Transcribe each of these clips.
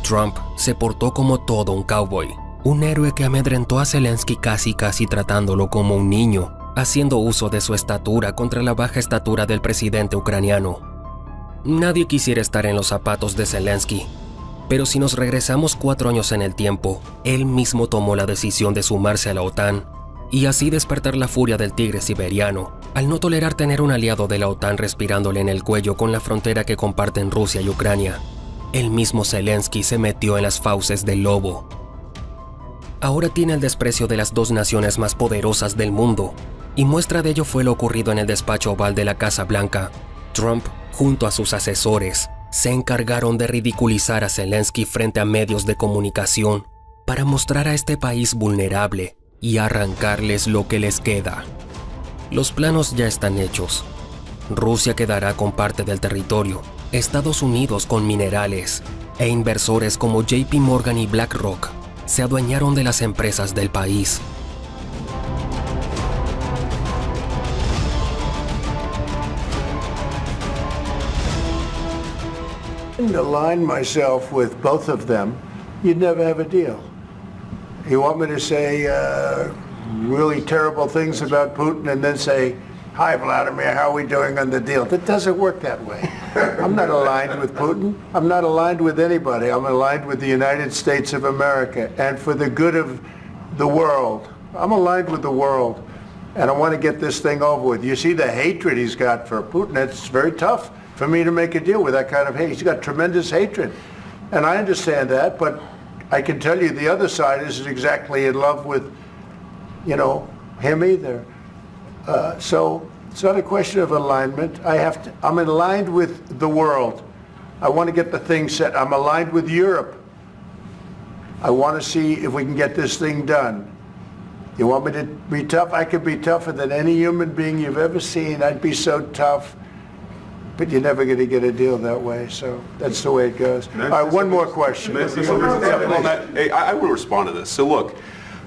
Trump se portó como todo un cowboy, un héroe que amedrentó a Zelensky casi tratándolo como un niño, haciendo uso de su estatura contra la baja estatura del presidente ucraniano. Nadie quisiera estar en los zapatos de Zelensky, pero si nos regresamos 4 años en el tiempo, él mismo tomó la decisión de sumarse a la OTAN y así despertar la furia del tigre siberiano, al no tolerar tener un aliado de la OTAN respirándole en el cuello con la frontera que comparten Rusia y Ucrania. El mismo Zelensky se metió en las fauces del lobo. Ahora tiene el desprecio de las 2 naciones más poderosas del mundo, y muestra de ello fue lo ocurrido en el despacho oval de la Casa Blanca. Trump, junto a sus asesores, se encargaron de ridiculizar a Zelensky frente a medios de comunicación para mostrar a este país vulnerable y arrancarles lo que les queda. Los planos ya están hechos. Rusia quedará con parte del territorio, Estados Unidos con minerales, e inversores como JP Morgan y BlackRock se adueñaron de las empresas del país. Align myself with both of them, you'd never have a deal. You want me to say really terrible things about Putin and then say, "Hi, Vladimir, how are we doing on the deal?" That doesn't work that way. I'm not aligned with Putin. I'm not aligned with anybody. I'm aligned with the United States of America and for the good of the world. I'm aligned with the world, and I want to get this thing over with. You see the hatred he's got for Putin. It's very tough for me to make a deal with that kind of hate. He's got tremendous hatred, and I understand that, but I can tell you the other side isn't exactly in love with, him either. So it's not a question of alignment. I'm aligned with the world. I want to get the thing set. I'm aligned with Europe. I want to see if we can get this thing done. You want me to be tough? I could be tougher than any human being you've ever seen. I'd be so tough. But you're never going to get a deal that way, so that's the way it goes. All right, one more question. I will respond to this. So look,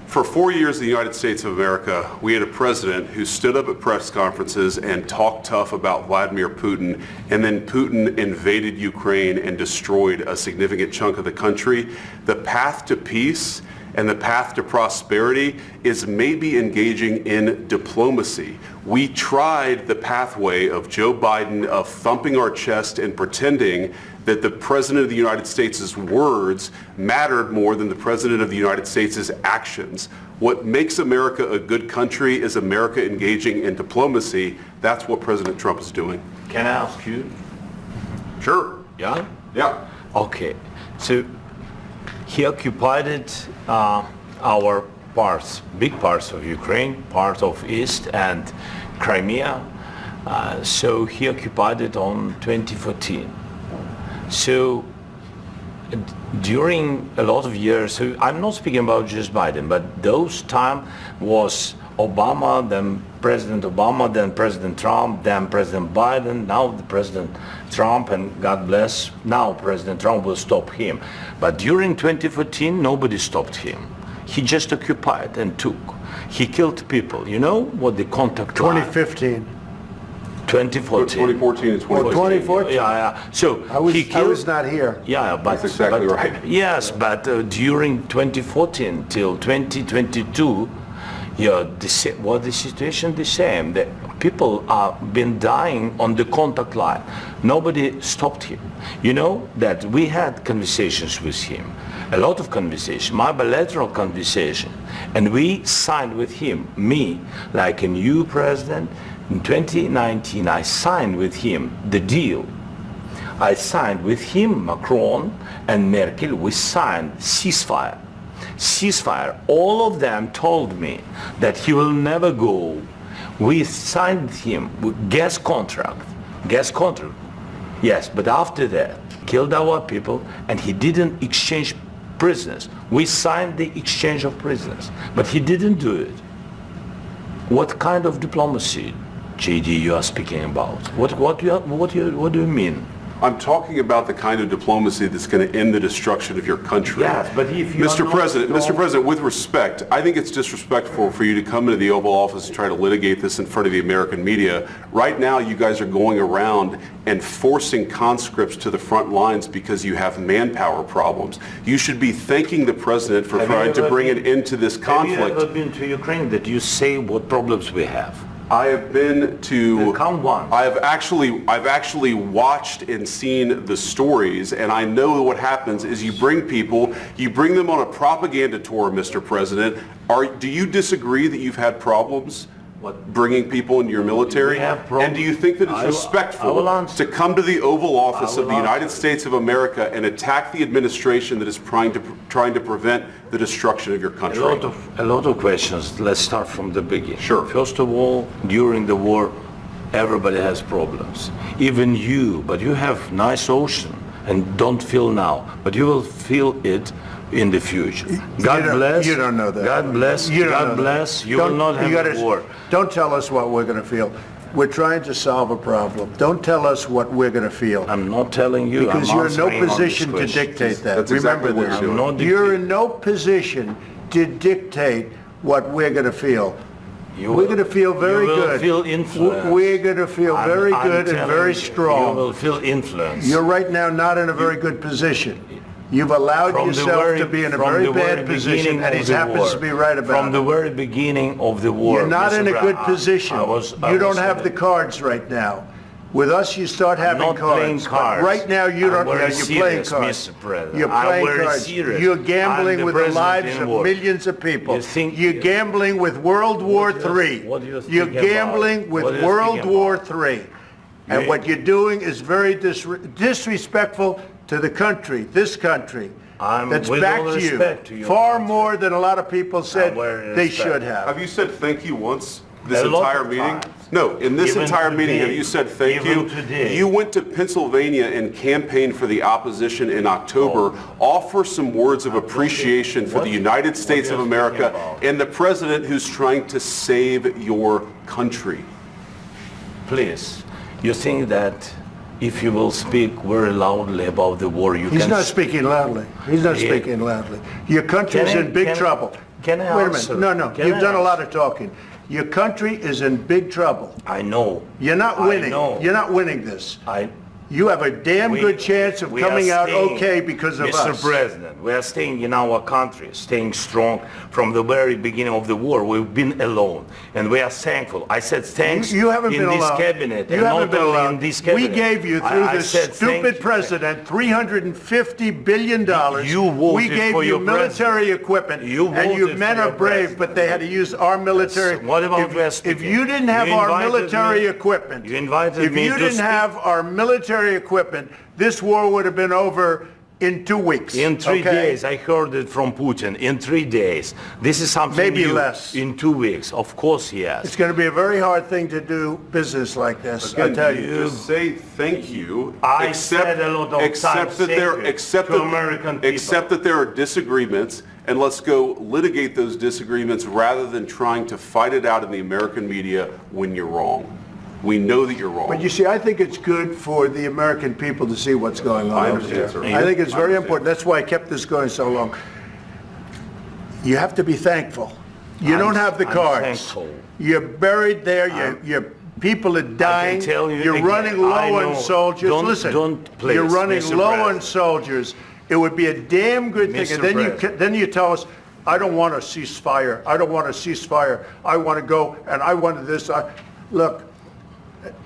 for 4 years in the United States of America, we had a president who stood up at press conferences and talked tough about Vladimir Putin, and then Putin invaded Ukraine and destroyed a significant chunk of the country. The path to peace and the path to prosperity is maybe engaging in diplomacy. We tried the pathway of Joe Biden of thumping our chest and pretending that the President of the United States' words mattered more than the President of the United States' actions. What makes America a good country is America engaging in diplomacy. That's what President Trump is doing. Can I ask you? Sure. Yeah? Yeah. Okay. So he occupied our parts, big parts of Ukraine, part of East and Crimea. So he occupied it on 2014. So during a lot of years, so I'm not speaking about just Biden, but those time was Obama, then President Obama, then President Trump, then President Biden, now the President Trump, and God bless, now President Trump will stop him. But during 2014, nobody stopped him. He just occupied and took. He killed people. You know what the contact 2015. 2014. 2014 and 2014. 2014. Yeah. So I was not here. Yeah, but That's exactly right. Yes, but during 2014 till 2022, what the situation the same. The people are been dying on the contact line. Nobody stopped him. You know that we had conversations with him, a lot of conversation, my bilateral conversation, and we signed with him, me, like a new president. In 2019, I signed with him the deal. I signed with him, Macron and Merkel, we signed ceasefire. Ceasefire. All of them told me that he will never go. We signed with him with gas contract. Yes, but after that, killed our people, and he didn't exchange prisoners. We signed the exchange of prisoners, but he didn't do it. What kind of diplomacy, JD, you are speaking about? What do you mean? I'm talking about the kind of diplomacy that's going to end the destruction of your country. Yes, but if you Mr. President, with respect, I think it's disrespectful for you to come into the Oval Office and try to litigate this in front of the American media. Right now, you guys are going around and forcing conscripts to the front lines because you have manpower problems. You should be thanking the President for trying to bring an end to this conflict. Have you ever been to Ukraine that you say what problems we have? I have been to. Come once. I've actually watched and seen the stories, and I know what happens is you bring them on a propaganda tour, Mr. President. Do you disagree that you've had problems bringing people into your military? We have problems. And do you think that it's respectful to come to the Oval Office of the United States of America and attack the administration that is trying to prevent the destruction of your country? A lot of questions. Let's start from the beginning. Sure. First of all, during the war, everybody has problems. Even you, but you have nice ocean and don't feel now, but you will feel it in the future. God bless. You don't know that. God bless. God bless. You will not have a war. Don't tell us what we're going to feel. We're trying to solve a problem. Don't tell us what we're going to feel. I'm not telling you. Because you're in no position to dictate that. That's exactly Remember what this. you're doing. You're in no position to dictate what we're going to feel. We're going to feel very good. You will feel influence. We're going to feel very good and very strong. You will feel influence. You're right now not in a very good position. You've allowed yourself to be in a very bad position, and he happens to be right about it. From the very beginning of the war. You're not in a good position. You don't have the cards right now. With us, you start having cards. But right now, you don't. You're playing cards. You're playing cards. You're gambling with the lives of millions of people. You're gambling with World War III. You're gambling with World War III. And what you're doing is very disrespectful to the country, this country, that's back to you, far more than a lot of people said they should have. Have you said thank you once this entire meeting? No, in this entire meeting, have you said thank you? You went to Pennsylvania and campaigned for the opposition in October. Offer some words of appreciation for the United States of America and the president who's trying to save your country. Please, you think that if you will speak very loudly about the war, you can... He's not speaking loudly. He's not speaking loudly. Your country's in big trouble. Can I Wait a answer? minute. No. You've done a lot of talking. Your country is in big trouble. I know. You're not winning. You're not winning this. You have a damn good chance of coming out okay because of us. Mr. President, we are staying in our country, staying strong from the very beginning of the war. We've been alone, and we are thankful. I said thanks you haven't in been this alone. cabinet, You and haven't not been only alone. in this cabinet. We gave you, through this stupid president, $350 billion. You voted we gave for you your military equipment, and your men are brave, but they had to use our military. What about if you didn't have our military equipment, you invited if me you to didn't speak. have our military equipment, this war would have been over in 2 weeks. In 3 days, I heard it from Putin. In 3 days, this is something Maybe new. less. In 2 weeks, of course, yes. It's going to be a very hard thing to do business like this. I tell you. Just say thank you. I said a lot of times that there are disagreements, and let's go litigate those disagreements rather than trying to fight it out in the American media when you're wrong. We know that you're wrong. But you see, I think it's good for the American people to see what's going on. I understand, sir. I think it's very important. That's why I kept this going so long. You have to be thankful. You don't have the cards. Thankful. You're buried there. Your people are dying. You're running low on soldiers. Listen, you're running low on soldiers. It would be a damn good thing. And then you tell us, I don't want a ceasefire. I don't want a ceasefire. I want to go and I want this. Look.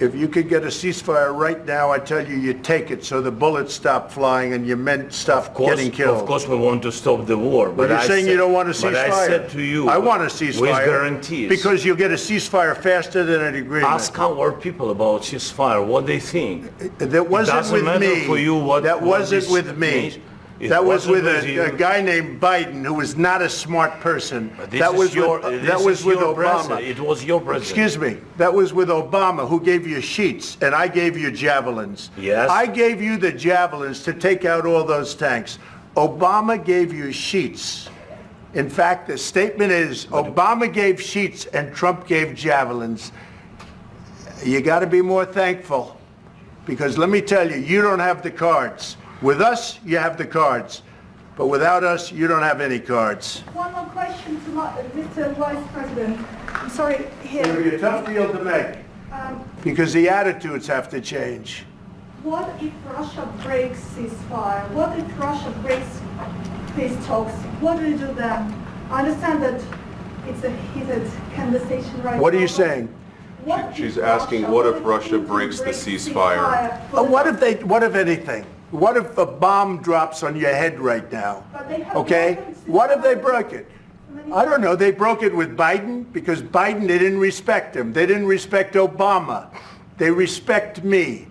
If you could get a ceasefire right now, I tell you, you take it so the bullets stop flying and your men stop getting killed. Of course, we want to stop the war. But you're saying you don't want a ceasefire. But I said to you, I want a ceasefire. With guarantees. Because you'll get a ceasefire faster than an agreement. Ask our people about ceasefire, what they think. That wasn't with me. For you what, that wasn't with me. That was with a guy named Biden, who was not a smart person. That was with Obama. It was your president. Excuse me. That was with Obama, who gave you sheets, and I gave you javelins. Yes. I gave you the javelins to take out all those tanks. Obama gave you sheets. In fact, the statement is Obama gave sheets and Trump gave javelins. You got to be more thankful. Because let me tell you, you don't have the cards. With us, you have the cards. But without us, you don't have any cards. One more question to Mr. Vice President. I'm sorry, It's going to be a tough deal to make. Because the attitudes have to change. What if Russia breaks ceasefire? What if Russia breaks peace talks? What do you do then? I understand that it's a heated conversation right now. What are you saying? She's asking, what if Russia breaks the ceasefire? What if anything? What if a bomb drops on your head right now? Okay? What if they broke it? I don't know. They broke it with Biden because Biden, they didn't respect him. They didn't respect Obama. They respect me.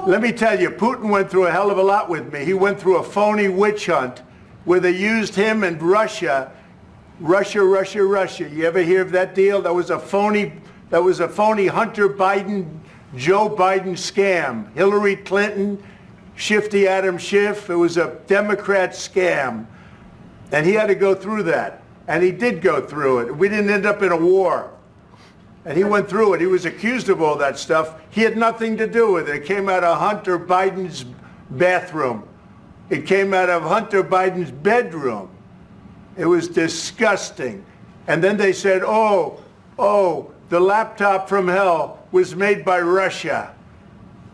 Let me tell you, Putin went through a hell of a lot with me. He went through a phony witch hunt where they used him and Russia. Russia. You ever hear of that deal? That was a phony Hunter Biden, Joe Biden scam. Hillary Clinton, Shifty Adam Schiff. It was a Democrat scam. And he had to go through that. And he did go through it. We didn't end up in a war. And he went through it. He was accused of all that stuff. He had nothing to do with it. It came out of Hunter Biden's bathroom. It came out of Hunter Biden's bedroom. It was disgusting. And then they said, oh, the laptop from hell was made by Russia.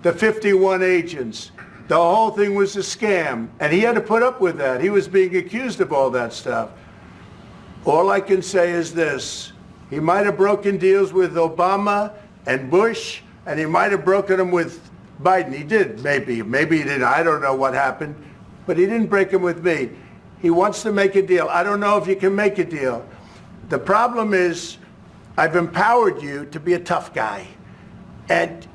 The 51 agents. The whole thing was a scam. And he had to put up with that. He was being accused of all that stuff. All I can say is this. He might have broken deals with Obama and Bush, and he might have broken them with Biden. He did, maybe. Maybe he didn't. I don't know what happened. But he didn't break them with me. He wants to make a deal. I don't know if you can make a deal. The problem is, I've empowered you to be a tough guy. And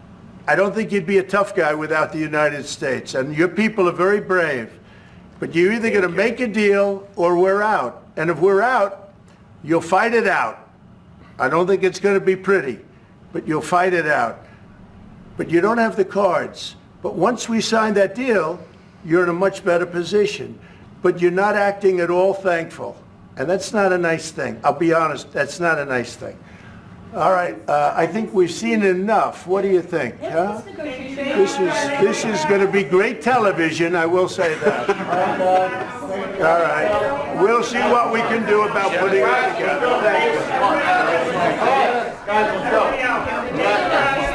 I don't think you'd be a tough guy without the United States. And your people are very brave. But you're either going to make a deal or we're out. And if we're out, you'll fight it out. I don't think it's going to be pretty, but you'll fight it out. But you don't have the cards. But once we sign that deal, you're in a much better position. But you're not acting at all thankful. And that's not a nice thing. I'll be honest, that's not a nice thing. All right, I think we've seen enough. What do you think? Huh? This is going to be great television, I will say that. All right. We'll see what we can do about putting it together. Thank you.